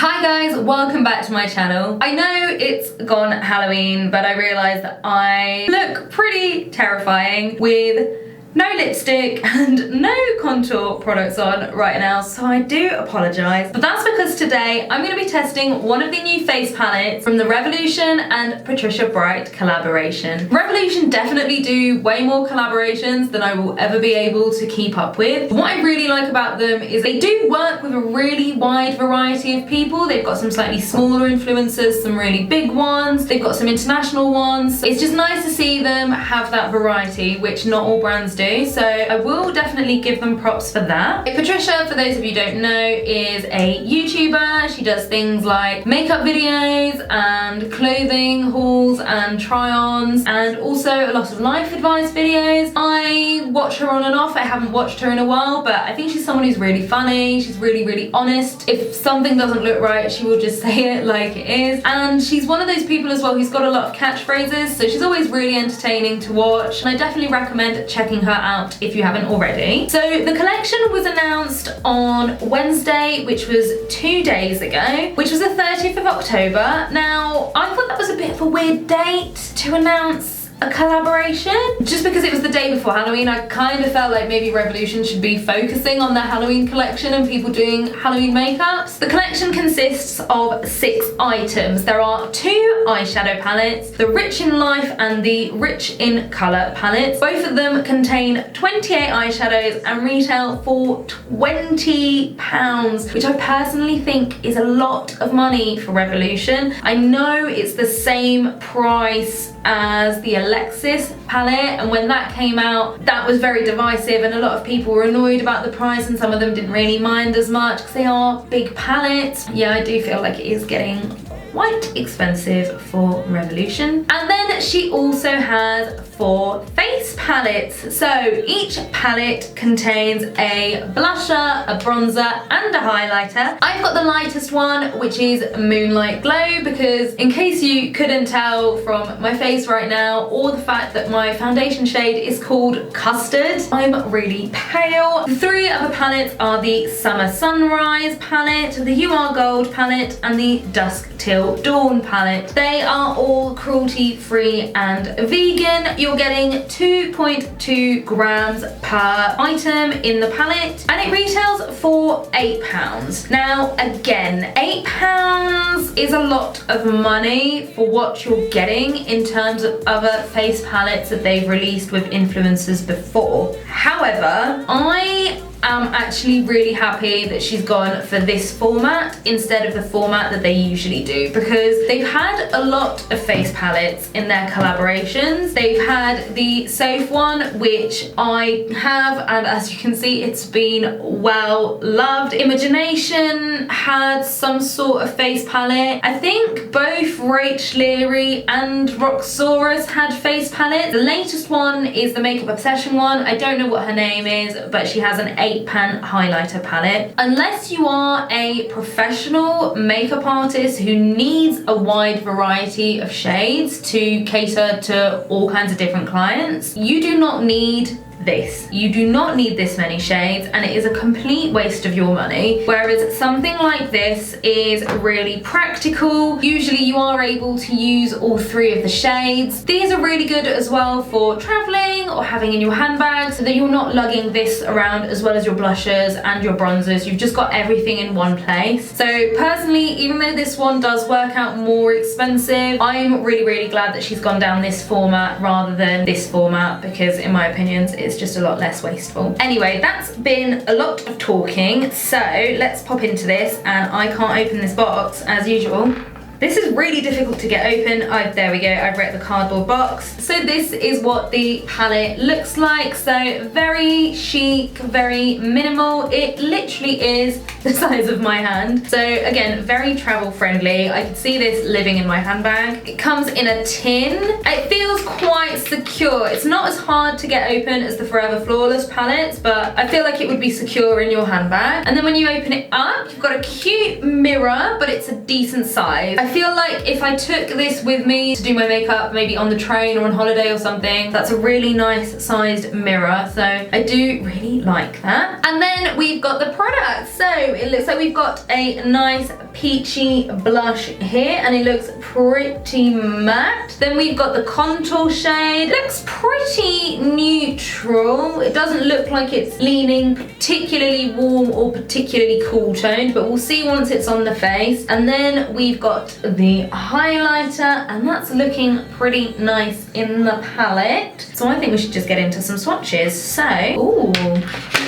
Hi guys, welcome back to my channel. I know it's gone Halloween, but I realised that I look pretty terrifying with no lipstick and no contour products on right now, so I do apologise. But that's because today I'm going to be testing one of the new face palettes from the Revolution and Patricia Bright collaboration. Revolution definitely do way more collaborations than I will ever be able to keep up with. What I really like about them is they do work with a really wide variety of people. They've got some slightly smaller influencers, some really big ones, they've got some international ones. It's just nice to see them have that variety, which not all brands do. So I will definitely give them props for that. Patricia, for those of you who don't know, is a YouTuber. She does things like makeup videos and clothing hauls and try-ons, and also a lot of life advice videos. I watch her on and off. I haven't watched her in a while, but I think she's someone who's really funny. She's really honest. If something doesn't look right, she will just say it like it is. And she's one of those people as well who's got a lot of catchphrases, so she's always really entertaining to watch, and I definitely recommend checking her out if you haven't already. So the collection was announced on Wednesday, which was 2 days ago, which was the 30th of October. Now, I thought that was a bit of a weird date to announce a collaboration. Just because it was the day before Halloween, I kind of felt like maybe Revolution should be focusing on their Halloween collection and people doing Halloween makeups. The collection consists of 6 items. There are 2 eyeshadow palettes, the Rich in Life and the Rich in Colour palettes. Both of them contain 28 eyeshadows and retail for £20, which I personally think is a lot of money for Revolution. I know it's the same price as the Alexis palette, and when that came out, that was very divisive and a lot of people were annoyed about the price, and some of them didn't really mind as much because they are big palettes. Yeah, I do feel like it is getting quite expensive for Revolution. And then she also has 4 face palettes. So each palette contains a blusher, a bronzer and a highlighter. I've got the lightest one, which is Moonlight Glow, because in case you couldn't tell from my face right now or the fact that my foundation shade is called Custard, I'm really pale. The 3 other palettes are the Summer Sunrise palette, the You Are Gold palette and the Dusk Till Dawn palette. They are all cruelty-free and vegan. You're getting 2.2 grams per item in the palette, and it retails for £8. Now again, £8 is a lot of money for what you're getting in terms of other face palettes that they've released with influencers before. However, I am actually really happy that she's gone for this format instead of the format that they usually do, because they've had a lot of face palettes in their collaborations. They've had the Soph one, which I have, and as you can see, it's been well loved. Imagination had some sort of face palette. I think both Rach Leary and Roxaurus had face palettes. The latest one is the Makeup Obsession one. I don't know what her name is, but she has an 8-pan highlighter palette. Unless you are a professional makeup artist who needs a wide variety of shades to cater to all kinds of different clients, you do not need this. You do not need this many shades, and it is a complete waste of your money. Whereas something like this is really practical. Usually you are able to use all 3 of the shades. These are really good as well for traveling or having in your handbag, so that you're not lugging this around as well as your blushers and your bronzers. You've just got everything in one place. So personally, even though this one does work out more expensive, I'm really glad that she's gone down this format rather than this format, because in my opinion it's just a lot less wasteful. Anyway, that's been a lot of talking, so let's pop into this, and I can't open this box as usual. This is really difficult to get open. There we go, I've wrecked the cardboard box. So this is what the palette looks like. So very chic, very minimal. It literally is the size of my hand. So again, very travel friendly. I could see this living in my handbag. It comes in a tin. It feels quite secure. It's not as hard to get open as the Forever Flawless palettes, but I feel like it would be secure in your handbag. And then when you open it up, you've got a cute mirror, but it's a decent size. I I feel like if I took this with me to do my makeup, maybe on the train or on holiday or something, that's a really nice sized mirror. So I do really like that. And then we've got the product. So it looks like we've got a nice peachy blush here, and it looks pretty matte. Then we've got the contour shade. It looks pretty neutral. It doesn't look like it's leaning particularly warm or particularly cool toned, but we'll see once it's on the face. And then we've got the highlighter, and that's looking pretty nice in the palette. So I think we should just get into some swatches. So, ooh,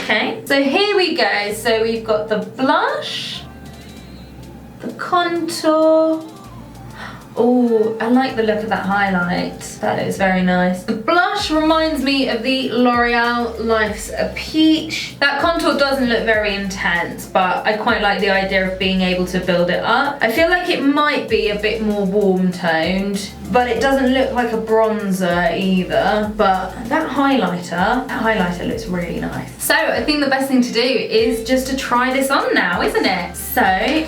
okay. So here we go. So we've got the blush, the contour. Oh, I like the look of that highlight. That is very nice. The blush reminds me of the L'Oreal Life's a Peach. That contour doesn't look very intense, but I quite like the idea of being able to build it up. I feel like it might be a bit more warm toned, but it doesn't look like a bronzer either. But that highlighter looks really nice. So I think the best thing to do is just to try this on now, isn't it? So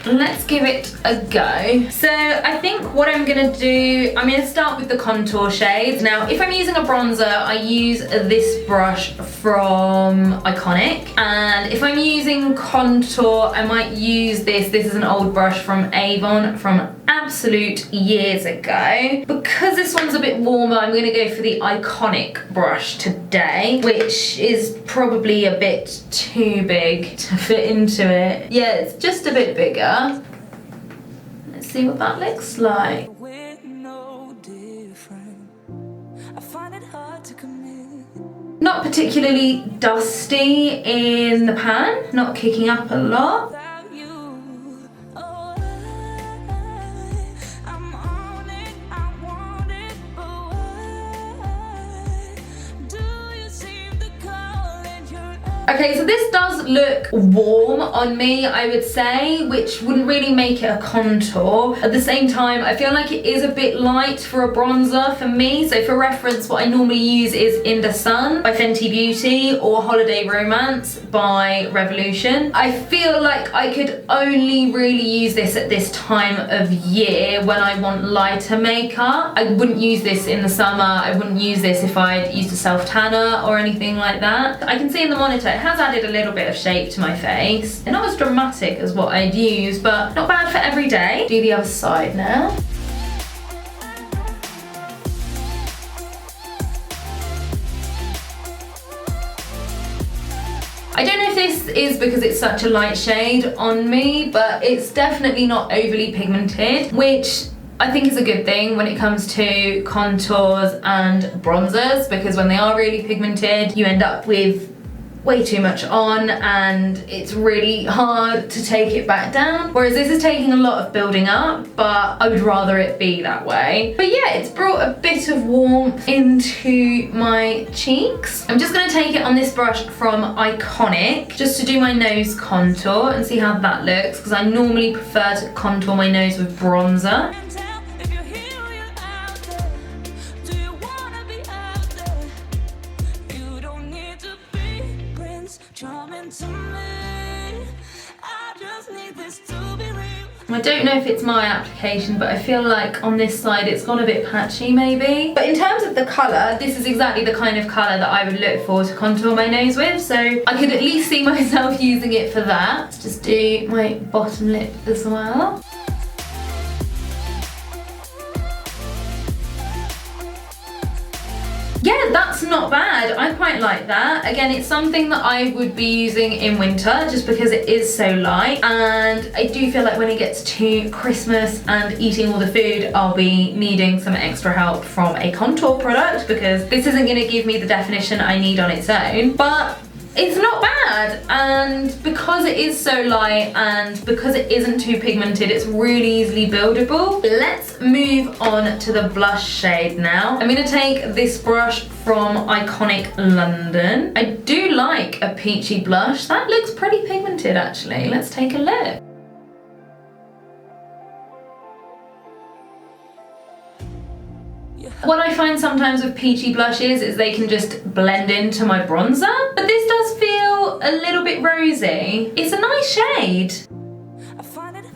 let's give it a go. So I think what I'm gonna do, I'm gonna start with the contour shades. Now, if I'm using a bronzer, I use this brush from Iconic. And if I'm using contour, I might use this. This is an old brush from Avon from absolute years ago. Because this one's a bit warmer, I'm gonna go for the Iconic brush today, which is probably a bit too big to fit into it. Yeah, it's just a bit bigger. Let's see what that looks like. Not particularly dusty in the pan, not kicking up a lot. Okay, so this does look warm on me, I would say, which wouldn't really make it a contour. At the same time, I feel like it is a bit light for a bronzer for me. So for reference, what I normally use is In the Sun by Fenty Beauty or Holiday Romance by Revolution. I feel like I could only really use this at this time of year when I want lighter makeup. I wouldn't use this in the summer. I wouldn't use this if I'd used a self-tanner or anything like that. I can see in the monitor it has added a little bit of shape to my face. And not as dramatic as what I'd use, but not bad for every day. Do the other side now. I don't know if this is because it's such a light shade on me, but it's definitely not overly pigmented, which I think is a good thing when it comes to contours and bronzers, because when they are really pigmented, you end up with way too much on and it's really hard to take it back down. Whereas this is taking a lot of building up, but I would rather it be that way. But yeah, it's brought a bit of warmth into my cheeks. I'm just gonna take it on this brush from Iconic just to do my nose contour and see how that looks, because I normally prefer to contour my nose with bronzer. I don't know if it's my application, but I feel like on this side it's gone a bit patchy maybe. But in terms of the colour, this is exactly the kind of colour that I would look for to contour my nose with, so I could at least see myself using it for that. Let's just do my bottom lip as well. Yeah, that's not bad. I quite like that. Again, it's something that I would be using in winter just because it is so light, and I do feel like when it gets to Christmas and eating all the food, I'll be needing some extra help from a contour product because this isn't going to give me the definition I need on its own, but it's not bad. And because it is so light and because it isn't too pigmented, it's really easily buildable. Let's move on to the blush shade now. I'm gonna take this brush from Iconic London. I do like a peachy blush. That looks pretty pigmented actually. Let's take a look. What I find sometimes with peachy blushes is they can just blend into my bronzer, but this does feel a little bit rosy. It's a nice shade.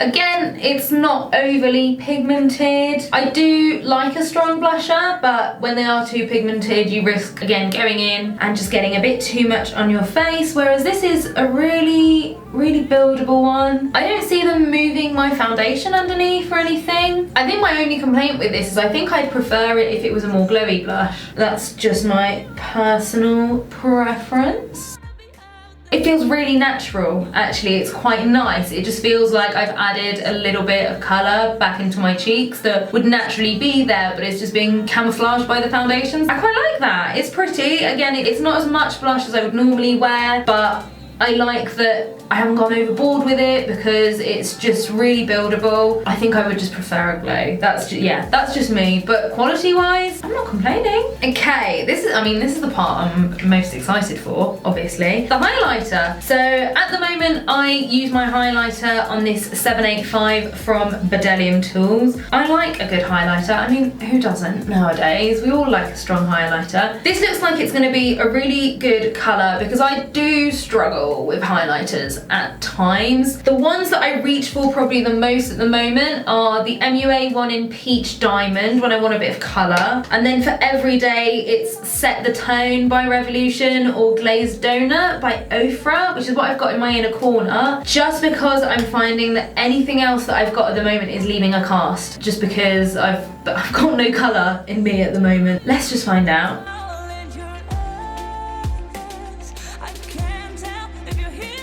Again, it's not overly pigmented. I do like a strong blusher, but when they are too pigmented, you risk, again, going in and just getting a bit too much on your face, whereas this is a really buildable one. I don't see them moving my foundation underneath or anything. I think my only complaint with this is I think I'd prefer it if it was a more glowy blush. That's just my personal preference. It feels really natural, actually. It's quite nice. It just feels like I've added a little bit of colour back into my cheeks that would naturally be there, but it's just being camouflaged by the foundations. I quite like that. It's pretty. Again, it's not as much blush as I would normally wear, but I like that I haven't gone overboard with it because it's just really buildable. I think I would just prefer a glow. That's just me. But quality-wise, I'm not complaining. Okay, this is the part I'm most excited for, obviously. The highlighter. So at the moment, I use my highlighter on this 785 from Bedelium Tools. I like a good highlighter. I mean, who doesn't nowadays? We all like a strong highlighter. This looks like it's gonna be a really good color because I do struggle with highlighters at times. The ones that I reach for probably the most at the moment are the MUA one in Peach Diamond when I want a bit of colour, and then for everyday it's Set the Tone by Revolution or Glazed Donut by Ofra, which is what I've got in my inner corner, just because I'm finding that anything else that I've got at the moment is leaving a cast, just because I've got no colour in me at the moment. Let's just find out.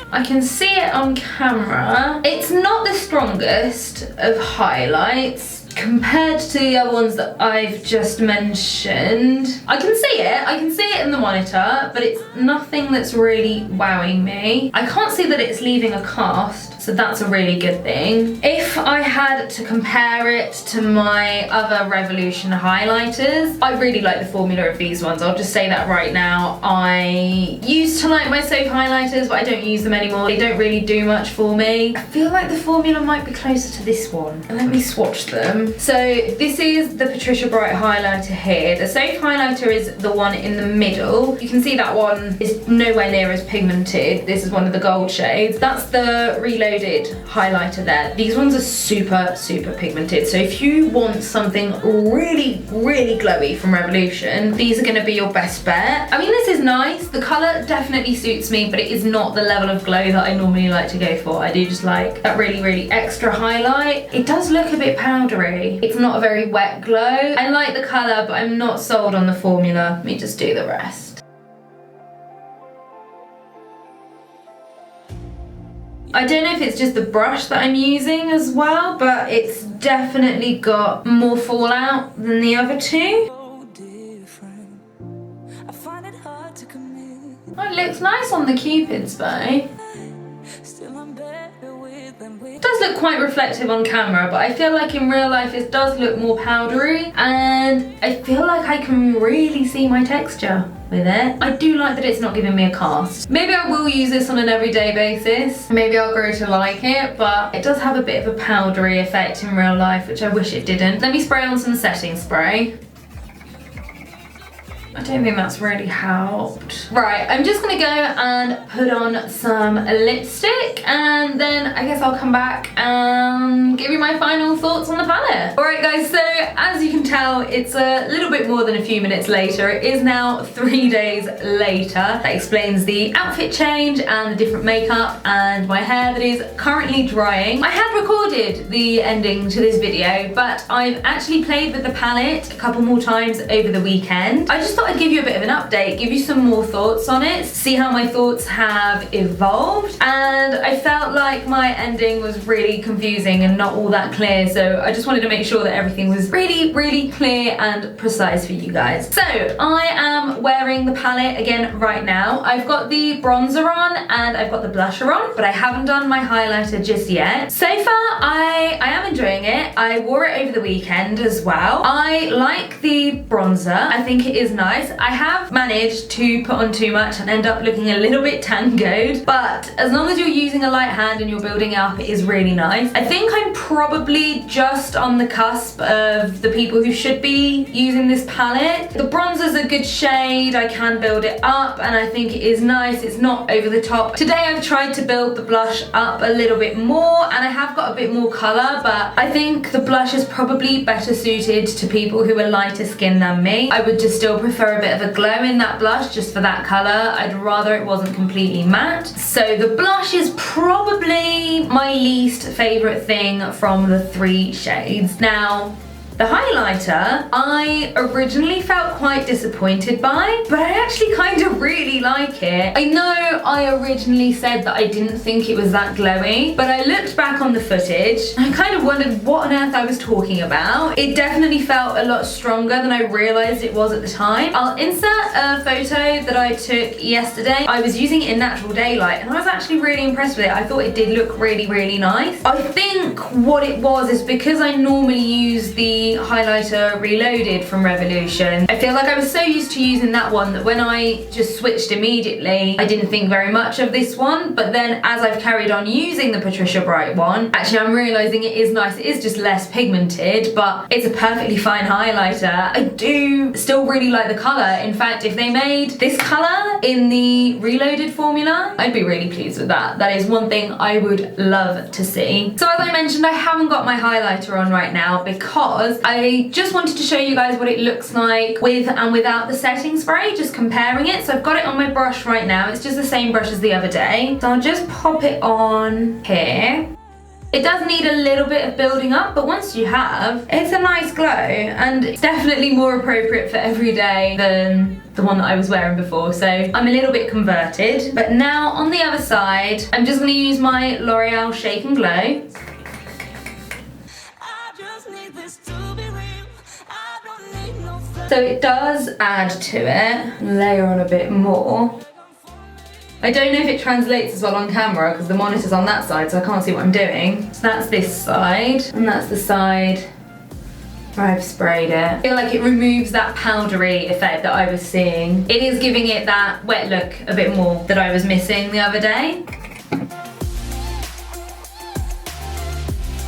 I can see it on camera. It's not the strongest of highlights compared to the other ones that I've just mentioned. I can see it in the monitor, but it's nothing that's really wowing me. I can't see that it's leaving a cast, so that's a really good thing. If I had to compare it to my other Revolution highlighters, I really like the formula of these ones. I'll just say that right now. I used to like my soap highlighters, but I don't use them anymore. They don't really do much for me. I feel like the formula might be closer to this one. Let me swatch them. So this is the Patricia Bright highlighter here. The soap highlighter is the one in the middle. You can see that one is nowhere near as pigmented. This is one of the gold shades. That's the Reloaded highlighter there. These ones are super pigmented. So if you want something really glowy from Revolution, these are gonna be your best bet. I mean, this is nice. The color definitely suits me, but it is not the level of glow that I normally like to go for. I do just like that really extra highlight. It does look a bit powdery. It's not a very wet glow. I like the color, but I'm not sold on the formula. Let me just do the rest. I don't know if it's just the brush that I'm using as well, but it's definitely got more fallout than the other two. Oh, it looks nice on the Cupid's bow. It does look quite reflective on camera, but I feel like in real life it does look more powdery, and I feel like I can really see my texture with it. I do like that it's not giving me a cast. Maybe I will use this on an everyday basis. Maybe I'll grow to like it, but it does have a bit of a powdery effect in real life, which I wish it didn't. Let me spray on some setting spray. I don't think that's really helped. Right, I'm just gonna go and put on some lipstick, and then I guess I'll come back and give you my final thoughts on the palette. Alright guys, so as you can tell, it's a little bit more than a few minutes later. It is now 3 days later. That explains the outfit change and the different makeup and my hair that is currently drying. I had recorded the ending to this video, but I've actually played with the palette a couple more times over the weekend. I just thought I'd give you a bit of an update, give you some more thoughts on it, see how my thoughts have evolved, and I felt like my ending was really confusing and not all that clear, so I just wanted to make sure that everything was really clear and precise for you guys. So I am wearing the palette again right now. I've got the bronzer on and I've got the blusher on, but I haven't done my highlighter just yet. So far I am enjoying it. I wore it over the weekend as well. I like the bronzer. I think it is nice. nice. I have managed to put on too much and end up looking a little bit tangoed, but as long as you're using a light hand and you're building it up, it is really nice. I think I'm probably just on the cusp of the people who should be using this palette. The bronzer's a good shade, I can build it up, and I think it is nice. It's not over the top. Today I've tried to build the blush up a little bit more, and I have got a bit more colour, but I think the blush is probably better suited to people who are lighter skinned than me. I would just still prefer a bit of a glow in that blush just for that colour. I'd rather it wasn't completely matte. So the blush is probably my least favourite thing from the 3 shades. Now, the highlighter, I originally felt quite disappointed by, but I actually kind of really like it. I know I originally said that I didn't think it was that glowy, but I looked back on the footage and I kind of wondered what on earth I was talking about. It definitely felt a lot stronger than I realised it was at the time. I'll insert a photo that I took yesterday. I was using it in natural daylight and I was actually really impressed with it. I thought it did look really, really nice. I think what it was is because I normally use the highlighter Reloaded from Revolution. I feel like I was so used to using that one that when I just switched immediately, I didn't think very much of this one, but then as I've carried on using the Patricia Bright one, actually I'm realising it is nice. It is just less pigmented, but it's a perfectly fine highlighter. I do still really like the colour. In fact, if they made this colour in the Reloaded formula, I'd be really pleased with that. That is one thing I would love to see. So as I mentioned, I haven't got my highlighter on right now because I just wanted to show you guys what it looks like with and without the setting spray, just comparing it. So I've got it on my brush right now. It's just the same brush as the other day. So I'll just pop it on here. It does need a little bit of building up, but once you have, it's a nice glow, and it's definitely more appropriate for every day than the one that I was wearing before, so I'm a little bit converted. But now on the other side, I'm just going to use my L'Oreal Shake and Glow. So it does add to it, layer on a bit more. I don't know if it translates as well on camera because the monitor's on that side, so I can't see what I'm doing. So that's this side, and that's the side where I've sprayed it. I feel like it removes that powdery effect that I was seeing. It is giving it that wet look a bit more that I was missing the other day.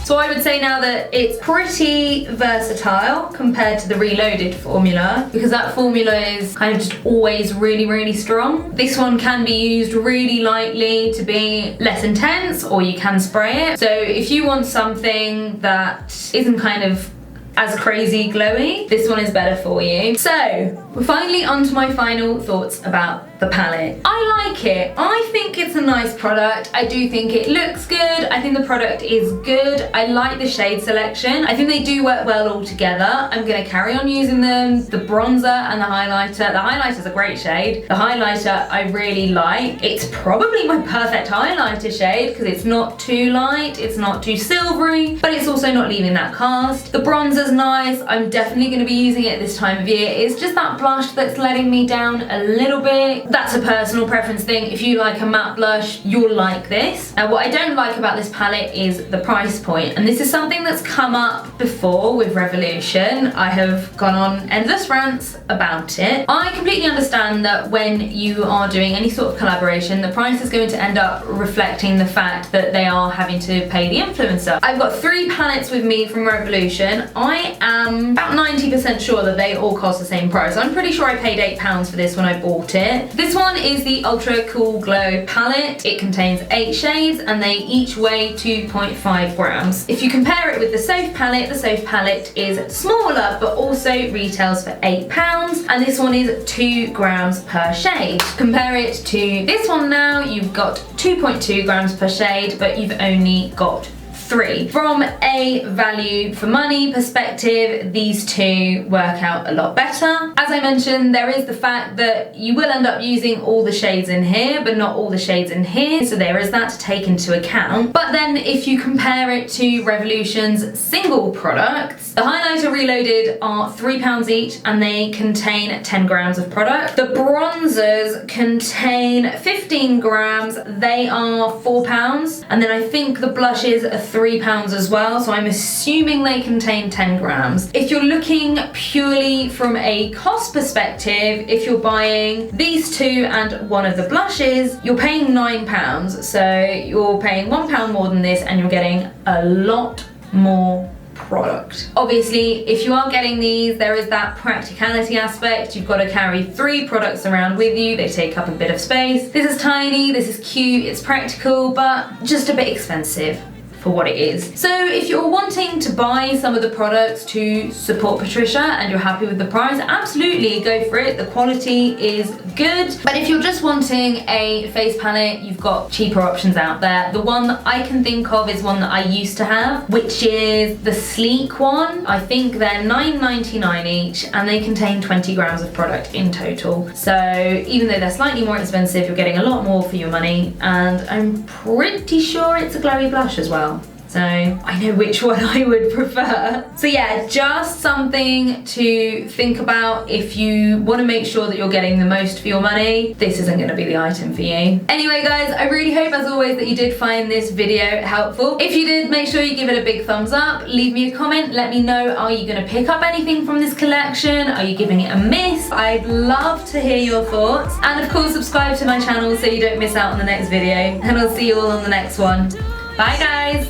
So I would say now that it's pretty versatile compared to the Reloaded formula, because that formula is kind of just always really, really strong. This one can be used really lightly to be less intense, or you can spray it. So if you want something that isn't kind of as crazy glowy, this one is better for you. So we're finally on to my final thoughts about the palette. I like it. I think it's a nice product. I do think it looks good. I think the product is good. I like the shade selection. I think they do work well all together. I'm gonna carry on using them. The bronzer and the highlighter. The highlighter's a great shade. The highlighter I really like. It's probably my perfect highlighter shade because it's not too light, it's not too silvery, but it's also not leaving that cast. The bronzer's nice. I'm definitely gonna be using it this time of year. It's just that blush that's letting me down a little bit. That's a personal preference thing. If you like a matte blush, you'll like this. Now, what I don't like about this palette is the price point, and this is something that's come up before with Revolution. I have gone on endless rants about it. I completely understand that when you are doing any sort of collaboration, the price is going to end up reflecting the fact that they are having to pay the influencer. I've got 3 palettes with me from Revolution. I am about 90% sure that they all cost the same price. I'm pretty sure I paid £8 for this when I bought it. This one is the Ultra Cool Glow palette. It contains 8 shades and they each weigh 2.5 grams. If you compare it with the Soph palette, the Soph palette is smaller but also retails for £8, and this one is 2 grams per shade. Compare it to this one now, you've got 2.2 grams per shade, but you've only got 3. From a value for money perspective, these two work out a lot better. As I mentioned, there is the fact that you will end up using all the shades in here, but not all the shades in here, so there is that to take into account. But then if you compare it to Revolution's single products, the highlighter Reloaded are £3 each and they contain 10 grams of product. The bronzers contain 15 grams, they are £4, and then I think the blushes are £3 as well, so I'm assuming they contain 10 grams. If you're looking purely from a cost perspective, if you're buying these two and one of the blushes, you're paying £9, so you're paying £1 more than this and you're getting a lot more product. Obviously, if you are getting these, there is that practicality aspect. You've got to carry 3 products around with you. They take up a bit of space. This is tiny, this is cute, it's practical, but just a bit expensive for what it is. So if you're wanting to buy some of the products to support Patricia and you're happy with the price, absolutely go for it. The quality is good. But if you're just wanting a face palette, you've got cheaper options out there. The one that I can think of is one that I used to have, which is the sleek one. I think they're $9.99 each and they contain 20 grams of product in total. So even though they're slightly more expensive, you're getting a lot more for your money, and I'm pretty sure it's a glowy blush as well. So I know which one I would prefer. So yeah, just something to think about if you want to make sure that you're getting the most for your money. This isn't going to be the item for you. Anyway guys, I really hope as always that you did find this video helpful. If you did, make sure you give it a big thumbs up. Leave me a comment, let me know, are you going to pick up anything from this collection? Are you giving it a miss? I'd love to hear your thoughts. And of course, subscribe to my channel so you don't miss out on the next video. And I'll see you all on the next one. Bye guys!